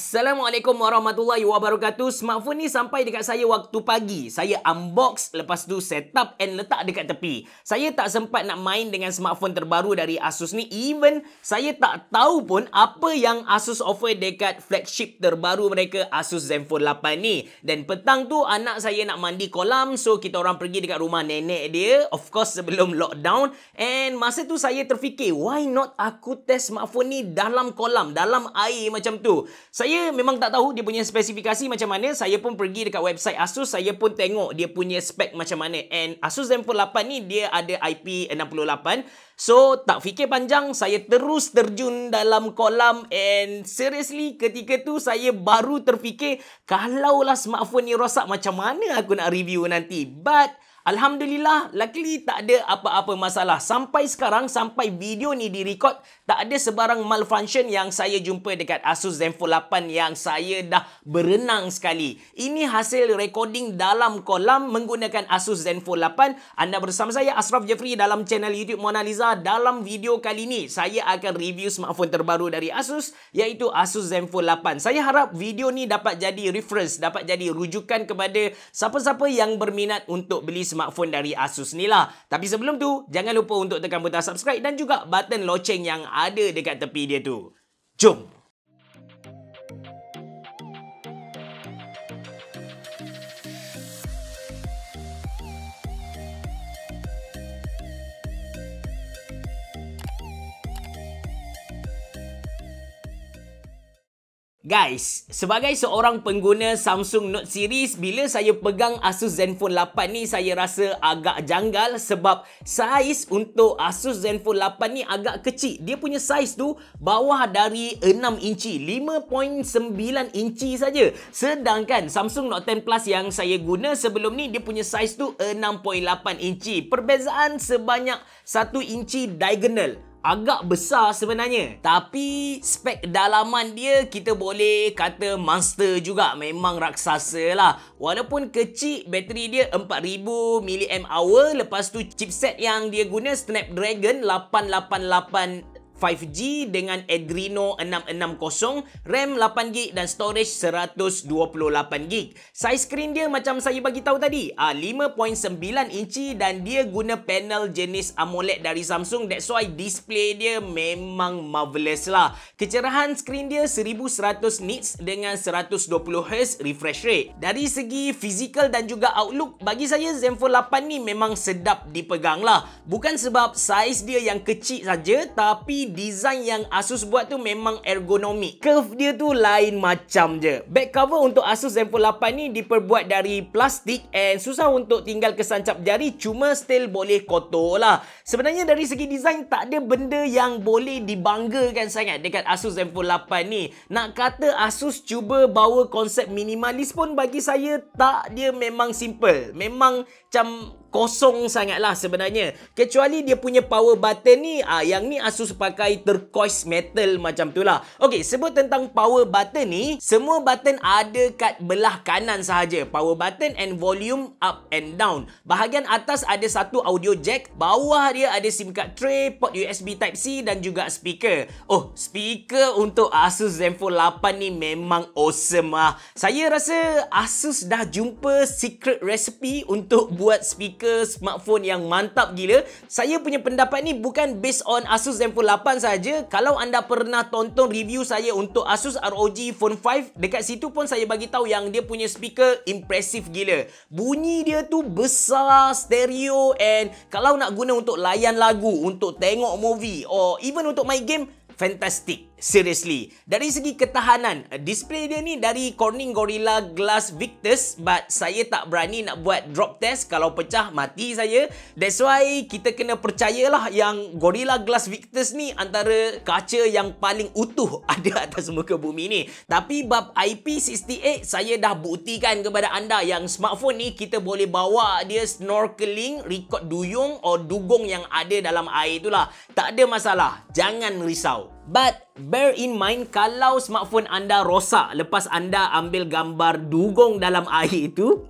Assalamualaikum warahmatullahi wabarakatuh. Smartphone ni sampai dekat saya waktu pagi. Saya unbox, lepas tu set up and letak dekat tepi. Saya tak sempat nak main dengan smartphone terbaru dari Asus ni. Even saya tak tahu pun apa yang Asus offer dekat flagship terbaru mereka, Asus Zenfone 8 ni. Dan petang tu anak saya nak mandi kolam, so kita orang pergi dekat rumah nenek dia. Of course sebelum lockdown. And masa tu saya terfikir, why not aku test smartphone ni dalam kolam, dalam air macam tu. Saya memang tak tahu dia punya spesifikasi macam mana. Saya pun pergi dekat website Asus, saya pun tengok dia punya spek macam mana. And Asus Zenfone 8 ni dia ada IP68. So tak fikir panjang, saya terus terjun dalam kolam. And seriously ketika tu saya baru terfikir, kalaulah smartphone ni rosak, macam mana aku nak review nanti. But Alhamdulillah, luckily tak ada apa-apa masalah. Sampai sekarang, sampai video ni direkod, tak ada sebarang malfunction yang saya jumpa dekat Asus Zenfone 8 yang saya dah berenang sekali. Ini hasil recording dalam kolam menggunakan Asus Zenfone 8. Anda bersama saya, Ashraf Jeffrey, dalam channel YouTube Mona Lisa. Dalam video kali ni, saya akan review smartphone terbaru dari Asus, iaitu Asus Zenfone 8. Saya harap video ni dapat jadi reference, dapat jadi rujukan kepada siapa-siapa yang berminat untuk beli smartphone dari Asus ni lah. Tapi sebelum tu, jangan lupa untuk tekan butang subscribe dan juga button loceng yang ada dekat tepi dia tu. Jom! Guys, sebagai seorang pengguna Samsung Note series, bila saya pegang Asus Zenfone 8 ni, saya rasa agak janggal sebab saiz untuk Asus Zenfone 8 ni agak kecil. Dia punya saiz tu bawah dari 6 inci, 5.9 inci saja. Sedangkan Samsung Note 10 Plus yang saya guna sebelum ni, dia punya saiz tu 6.8 inci. Perbezaan sebanyak 1 inci diagonal. Agak besar sebenarnya. Tapi spek dalaman dia kita boleh kata monster juga. Memang raksasa lah. Walaupun kecil, bateri dia 4000 mAh. Lepas tu chipset yang dia guna Snapdragon 888 5G dengan Adreno 660, RAM 8GB dan storage 128GB. Saiz skrin dia macam saya bagi tahu tadi, 5.9 inci dan dia guna panel jenis AMOLED dari Samsung. That's why display dia memang marvelous lah. Kecerahan skrin dia 1100 nits dengan 120Hz refresh rate. Dari segi fizikal dan juga outlook, bagi saya Zenfone 8 ni memang sedap dipegang lah. Bukan sebab saiz dia yang kecil saja, tapi design yang Asus buat tu memang ergonomik. Curve dia tu lain macam je. Back cover untuk Asus Zenfone 8 ni diperbuat dari plastik and susah untuk tinggal kesancap jari, cuma still boleh kotor lah. Sebenarnya dari segi design tak ada benda yang boleh dibanggakan sangat dekat Asus Zenfone 8 ni. Nak kata Asus cuba bawa konsep minimalis pun bagi saya tak, dia memang simple. Memang macam kosong sangat lah sebenarnya. Kecuali dia punya power button ni, yang ni Asus pakai turquoise metal macam tu lah. Ok, sebut tentang power button ni, semua button ada kat belah kanan sahaja. Power button and volume up and down. Bahagian atas ada satu audio jack, bawah dia ada SIM card tray, port USB Type-C dan juga speaker. Oh, speaker untuk Asus Zenfone 8 ni memang awesome lah. Saya rasa Asus dah jumpa secret recipe untuk buat speaker smartphone yang mantap gila. Saya punya pendapat ni bukan based on Asus Zenfone 8 saja. Kalau anda pernah tonton review saya untuk Asus ROG Phone 5, dekat situ pun saya bagi tahu yang dia punya speaker impresif gila. Bunyi dia tu besar, stereo, and kalau nak guna untuk layan lagu, untuk tengok movie or even untuk main game, fantastic. Seriously. Dari segi ketahanan, display dia ni dari Corning Gorilla Glass Victus, but saya tak berani nak buat drop test. Kalau pecah, mati saya. That's why kita kena percayalah yang Gorilla Glass Victus ni antara kaca yang paling utuh ada atas muka bumi ni. Tapi bab IP68, saya dah buktikan kepada anda yang smartphone ni kita boleh bawa dia snorkeling, record duyung or dugong yang ada dalam air itulah. Tak ada masalah. Jangan risau. But bear in mind, kalau smartphone anda rosak lepas anda ambil gambar dugong dalam air itu,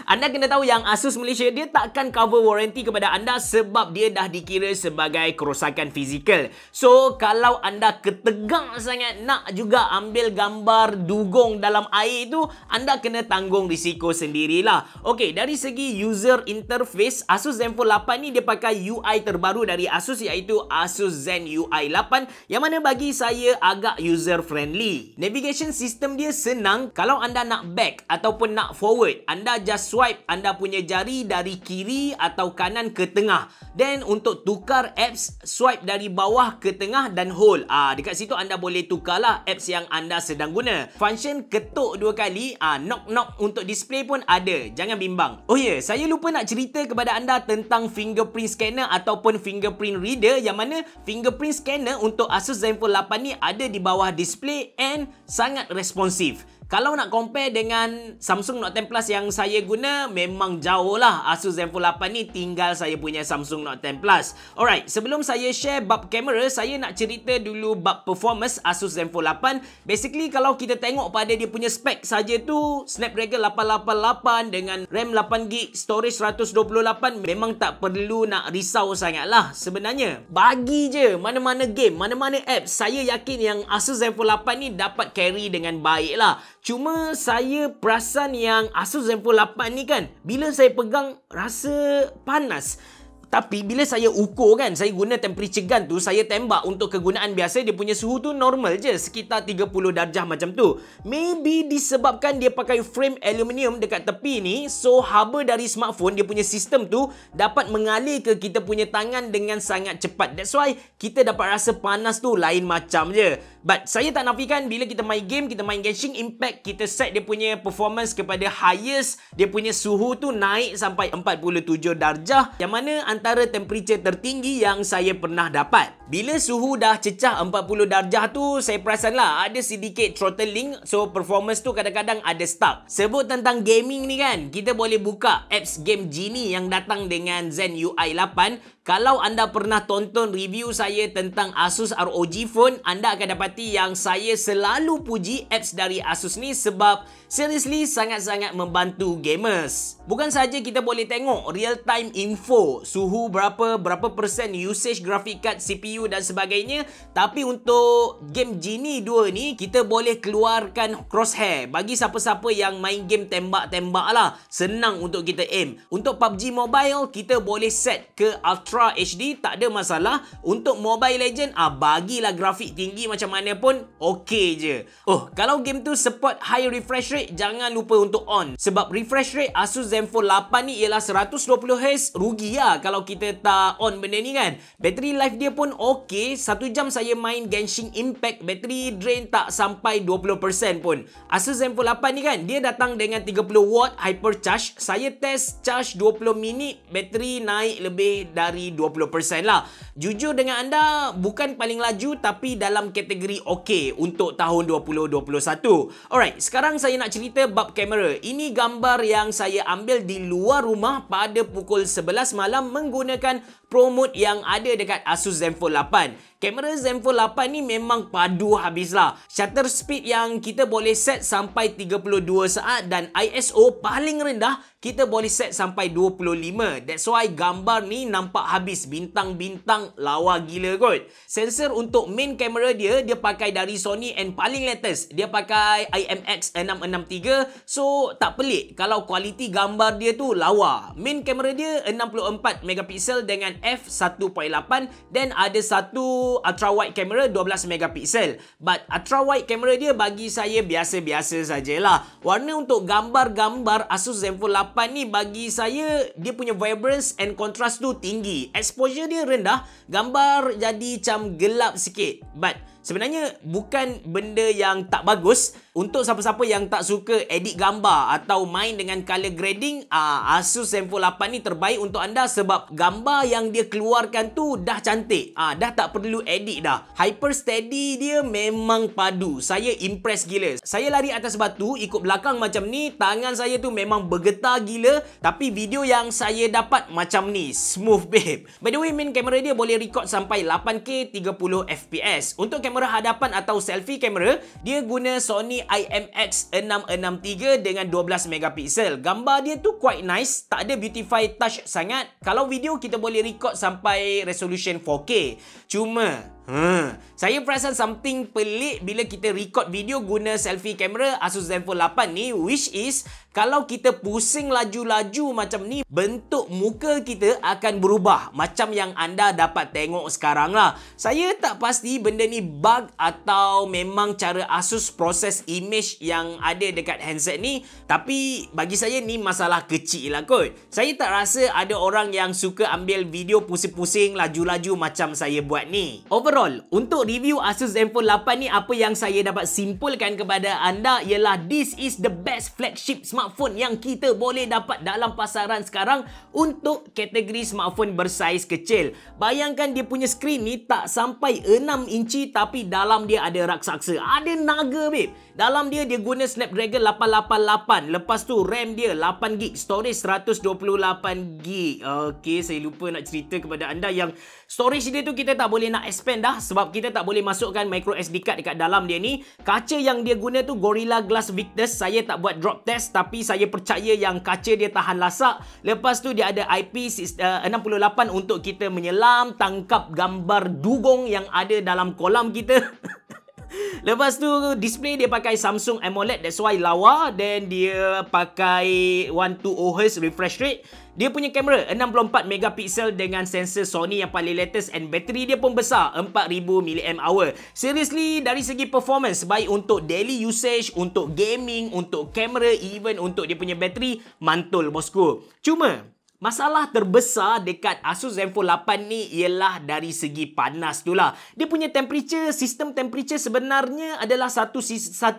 Anda kena tahu yang Asus Malaysia dia takkan cover warranty kepada anda sebab dia dah dikira sebagai kerosakan fizikal. So, kalau anda ketegang sangat nak juga ambil gambar dugong dalam air tu, anda kena tanggung risiko sendirilah. Okey, dari segi user interface, Asus Zenfone 8 ni dia pakai UI terbaru dari Asus iaitu Asus Zen UI 8 yang mana bagi saya agak user friendly. Navigation system dia senang. Kalau anda nak back ataupun nak forward, anda just swipe anda punya jari dari kiri atau kanan ke tengah. Then untuk tukar apps, swipe dari bawah ke tengah dan hold. Dekat situ anda boleh tukarlah apps yang anda sedang guna. Function ketuk 2 kali, knock-knock untuk display pun ada. Jangan bimbang. Oh ya, saya lupa nak cerita kepada anda tentang fingerprint scanner ataupun fingerprint reader yang mana fingerprint scanner untuk Asus Zenfone 8 ni ada di bawah display and sangat responsif. Kalau nak compare dengan Samsung Note 10 Plus yang saya guna, memang jauh lah Asus Zenfone 8 ni tinggal saya punya Samsung Note 10 Plus. Alright, sebelum saya share bab kamera, saya nak cerita dulu bab performance Asus Zenfone 8. Basically, kalau kita tengok pada dia punya spek saja tu, Snapdragon 888 dengan RAM 8GB, storage 128, memang tak perlu nak risau sangat lah sebenarnya. Bagi je mana-mana game, mana-mana apps, saya yakin yang Asus Zenfone 8 ni dapat carry dengan baik lah. Cuma saya perasan yang Asus Zenfone 8 ni kan, bila saya pegang rasa panas. Tapi bila saya ukur kan, saya guna temperature gun tu, saya tembak untuk kegunaan biasa, dia punya suhu tu normal je, sekitar 30 darjah macam tu. Maybe disebabkan dia pakai frame aluminium dekat tepi ni, so haba dari smartphone, dia punya sistem tu dapat mengalir ke kita punya tangan dengan sangat cepat. That's why kita dapat rasa panas tu lain macam je. But saya tak nafikan bila kita main game, kita main Genshin Impact, kita set dia punya performance kepada highest, dia punya suhu tu naik sampai 47 darjah, yang mana antara temperature tertinggi yang saya pernah dapat. Bila suhu dah cecah 40 darjah tu, saya perasan lah ada sedikit throttling, so performance tu kadang-kadang ada stuck. Sebut tentang gaming ni kan, kita boleh buka apps game Genie yang datang dengan Zen UI 8. Kalau anda pernah tonton review saya tentang Asus ROG Phone, anda akan dapati yang saya selalu puji apps dari Asus ni sebab seriously sangat-sangat membantu gamers. Bukan saja kita boleh tengok real time info, suhu berapa persen usage graphic card, CPU dan sebagainya, tapi untuk game Genie 2 ni kita boleh keluarkan crosshair. Bagi siapa-siapa yang main game tembak-tembak lah, senang untuk kita aim. Untuk PUBG Mobile, kita boleh set ke Ultra HD, tak ada masalah. Untuk Mobile Legend, bagilah grafik tinggi macam mana pun, okey je. Oh, kalau game tu support high refresh rate, jangan lupa untuk on. Sebab refresh rate Asus Zenfone 8 ni ialah 120Hz, rugi lah kalau kita tak on benda ni kan. Battery life dia pun okey. 1 jam saya main Genshin Impact, battery drain tak sampai 20% pun. Asus Zenfone 8 ni kan, dia datang dengan 30W hyper charge. Saya test charge 20 minit, battery naik lebih dari 20% lah. Jujur dengan anda, bukan paling laju tapi dalam kategori okey untuk tahun 2021. Alright, sekarang saya nak cerita bab kamera. Ini gambar yang saya ambil di luar rumah pada pukul 11 malam menggunakan Pro Mode yang ada dekat Asus Zenfone 8. Kamera Zenfone 8 ni memang padu habislah. Shutter speed yang kita boleh set sampai 32 saat dan ISO paling rendah kita boleh set sampai 25. That's why gambar ni nampak habis, bintang-bintang lawa gila kot. Sensor untuk main kamera dia pakai dari Sony and paling latest, dia pakai IMX663. So tak pelik kalau kualiti gambar dia tu lawa. Main kamera dia 64 megapiksel dengan f1.8 dan ada satu ultra wide camera 12 megapiksel. But ultra wide camera dia bagi saya biasa-biasa sajalah. Warna untuk gambar-gambar Asus Zenfone 8 ni bagi saya dia punya vibrance and contrast tu tinggi. Exposure dia rendah, gambar jadi macam gelap sikit. But sebenarnya bukan benda yang tak bagus. Untuk siapa-siapa yang tak suka edit gambar atau main dengan color grading, Asus Zenfone 8 ni terbaik untuk anda sebab gambar yang dia keluarkan tu dah cantik. Dah tak perlu edit dah. Hyper steady dia memang padu. Saya impress gila. Saya lari atas batu ikut belakang macam ni, tangan saya tu memang bergetar gila, tapi video yang saya dapat macam ni, smooth babe. By the way, main kamera dia boleh record sampai 8K 30fps. Untuk kamera kamera hadapan atau selfie kamera, dia guna Sony IMX663 dengan 12 megapiksel. Gambar dia tu quite nice, tak ada beautify touch sangat. Kalau video kita boleh record sampai resolution 4K. Cuma saya perasan something pelik bila kita record video guna selfie kamera Asus Zenfone 8 ni, which is kalau kita pusing laju-laju macam ni, bentuk muka kita akan berubah macam yang anda dapat tengok sekarang lah. Saya tak pasti benda ni bug atau memang cara Asus proses image yang ada dekat handset ni, tapi bagi saya ni masalah kecil lah kot. Saya tak rasa ada orang yang suka ambil video pusing-pusing laju-laju macam saya buat ni. Overall, untuk review Asus Zenfone 8 ni, apa yang saya dapat simpulkan kepada anda ialah this is the best flagship smartphone yang kita boleh dapat dalam pasaran sekarang untuk kategori smartphone bersaiz kecil. Bayangkan dia punya skrin ni tak sampai 6 inci tapi dalam dia ada raksasa. Ada naga babe. Dalam dia guna Snapdragon 888. Lepas tu RAM dia 8GB, storage 128GB. Okey, saya lupa nak cerita kepada anda yang storage dia tu kita tak boleh nak expand dah sebab kita tak boleh masukkan micro SD card dekat dalam dia ni. Kaca yang dia guna tu Gorilla Glass Victus. Saya tak buat drop test tapi saya percaya yang kaca dia tahan lasak. Lepas tu dia ada IP68 untuk kita menyelam, tangkap gambar dugong yang ada dalam kolam kita. Lepas tu display dia pakai Samsung AMOLED, that's why lawa. Dan dia pakai 120Hz refresh rate. Dia punya kamera 64 megapiksel dengan sensor Sony yang paling latest, and bateri dia pun besar 4000 mAh. Seriously, dari segi performance, baik untuk daily usage, untuk gaming, untuk kamera, even untuk dia punya bateri, mantul bosku. Cuma masalah terbesar dekat Asus Zenfone 8 ni ialah dari segi panas tu lah. Dia punya temperature, sistem temperature sebenarnya adalah satu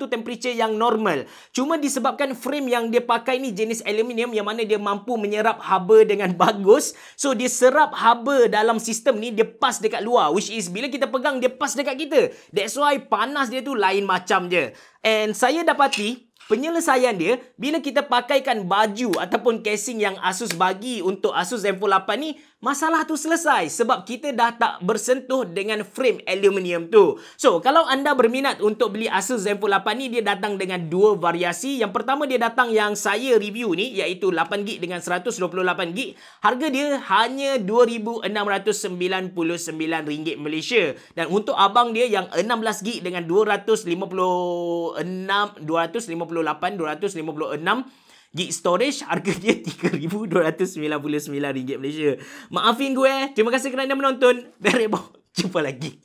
temperature yang normal. Cuma disebabkan frame yang dia pakai ni jenis aluminium yang mana dia mampu menyerap haba dengan bagus. So dia serap haba dalam sistem ni, dia pas dekat luar. Which is bila kita pegang dia pas dekat kita. That's why panas dia tu lain macam je. And saya dapati penyelesaian dia bila kita pakaikan baju ataupun casing yang Asus bagi untuk Asus Zenfone 8 ni, masalah tu selesai sebab kita dah tak bersentuh dengan frame aluminium tu. So, kalau anda berminat untuk beli Asus Zenfone 8 ni, dia datang dengan dua variasi. Yang pertama dia datang yang saya review ni, iaitu 8GB dengan 128GB. Harga dia hanya RM2,699 Malaysia. Dan untuk abang dia yang 16GB dengan 256 gig storage, harga dia RM3,299 Malaysia. Maafin gue. Terima kasih kerana menonton. Berebo. Jumpa lagi.